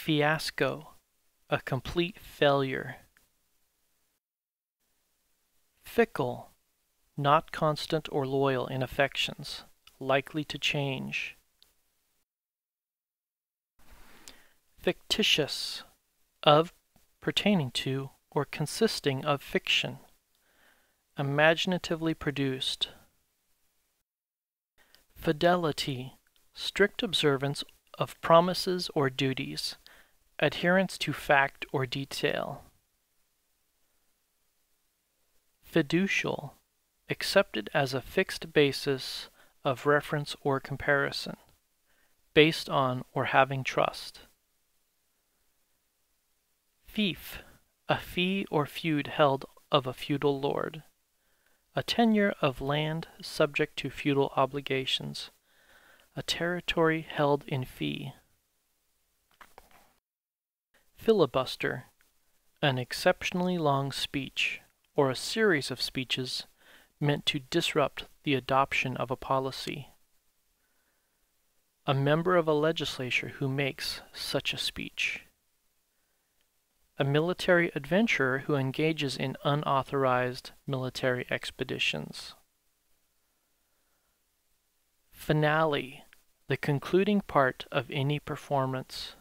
Fiasco, a complete failure. Fickle, not constant or loyal in affections, likely to change. Fictitious, of, pertaining to, or consisting of fiction. Imaginatively produced. Fidelity, strict observance of promises or duties, adherence to fact or detail. Fiducial, accepted as a fixed basis of reference or comparison, based on or having trust. Fief, a fee or feud held of a feudal lord, a tenure of land subject to feudal obligations, a territory held in fee. Filibuster, an exceptionally long speech, or a series of speeches meant to disrupt the adoption of a policy. A member of a legislature who makes such a speech. A military adventurer who engages in unauthorized military expeditions. Finale, the concluding part of any performance.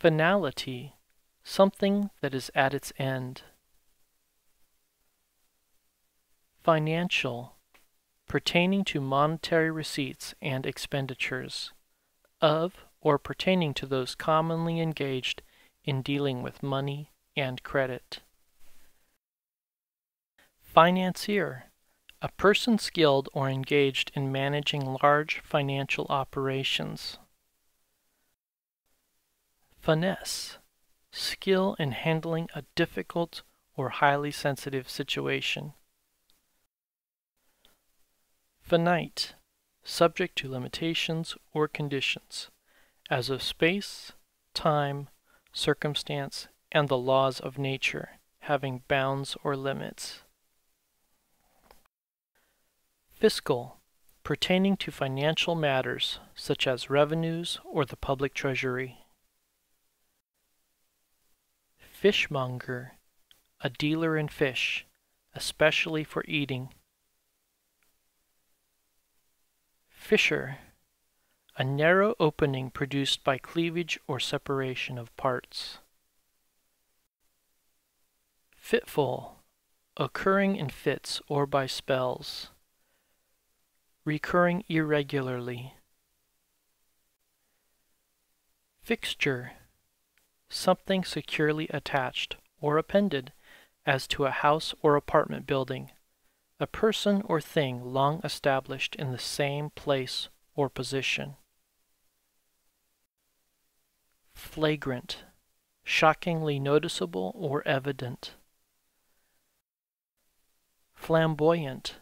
Finality, something that is at its end. Financial, pertaining to monetary receipts and expenditures, of or pertaining to those commonly engaged in dealing with money and credit. Financier, a person skilled or engaged in managing large financial operations. Finesse, skill in handling a difficult or highly sensitive situation. Finite, subject to limitations or conditions, as of space, time, circumstance, and the laws of nature, having bounds or limits. Fiscal, pertaining to financial matters, such as revenues or the public treasury. Fishmonger, a dealer in fish, especially for eating. Fissure, a narrow opening produced by cleavage or separation of parts. Fitful, occurring in fits or by spells. Recurring irregularly. Fixture, something securely attached or appended, as to a house or apartment building, a person or thing long established in the same place or position. Flagrant, shockingly noticeable or evident. Flamboyant,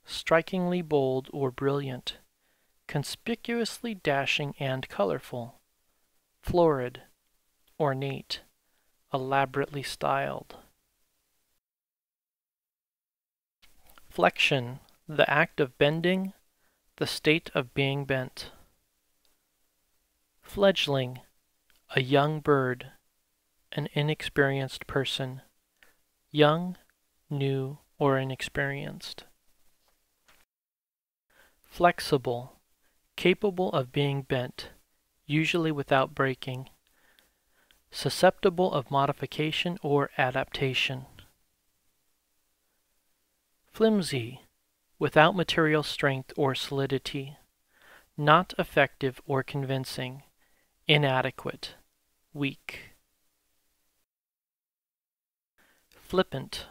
strikingly bold or brilliant, conspicuously dashing and colorful. Florid, ornate, elaborately styled. Flexion, the act of bending, the state of being bent. Fledgling, a young bird, an inexperienced person, young, new, or inexperienced. Flexible, capable of being bent, usually without breaking, susceptible of modification or adaptation. Flimsy, without material strength or solidity, not effective or convincing, inadequate, weak. Flippant,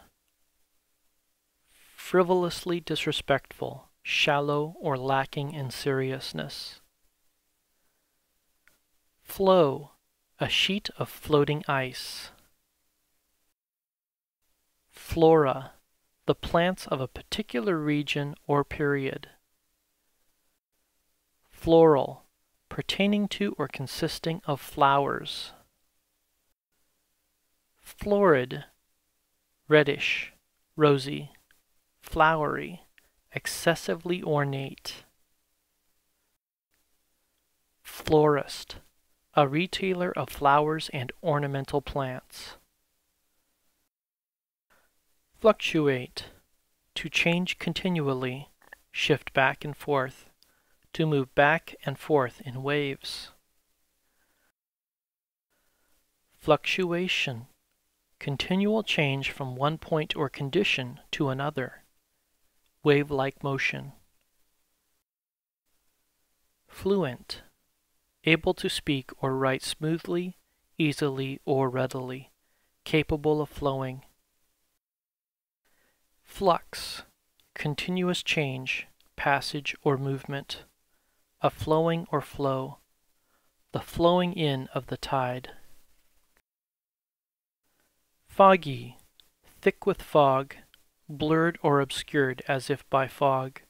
frivolously disrespectful, shallow or lacking in seriousness. Flow, a sheet of floating ice. Flora, the plants of a particular region or period. Floral, pertaining to or consisting of flowers. Florid, reddish, rosy, flowery, excessively ornate. Florist, a retailer of flowers and ornamental plants. Fluctuate, to change continually, shift back and forth, to move back and forth in waves. Fluctuation, continual change from one point or condition to another, wave-like motion. Fluent, able to speak or write smoothly, easily, or readily, capable of flowing. Flux, continuous change, passage, or movement, a flowing or flow, the flowing in of the tide. Foggy, thick with fog, blurred or obscured as if by fog,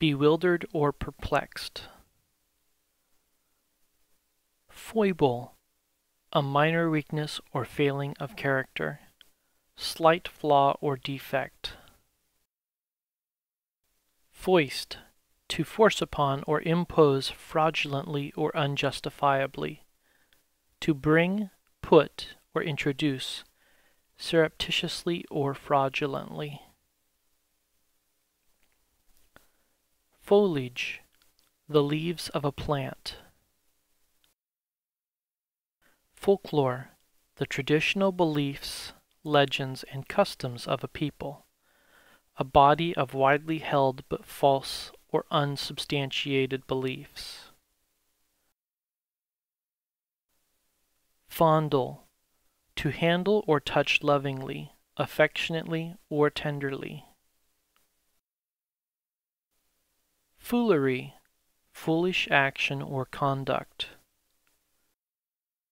bewildered or perplexed. Foible, a minor weakness or failing of character, slight flaw or defect. Foist, to force upon or impose fraudulently or unjustifiably, to bring, put, or introduce, surreptitiously or fraudulently. Foliage, the leaves of a plant. Folklore, the traditional beliefs, legends, and customs of a people, a body of widely held but false or unsubstantiated beliefs. Fondle, to handle or touch lovingly, affectionately, or tenderly. Foolery, foolish action or conduct.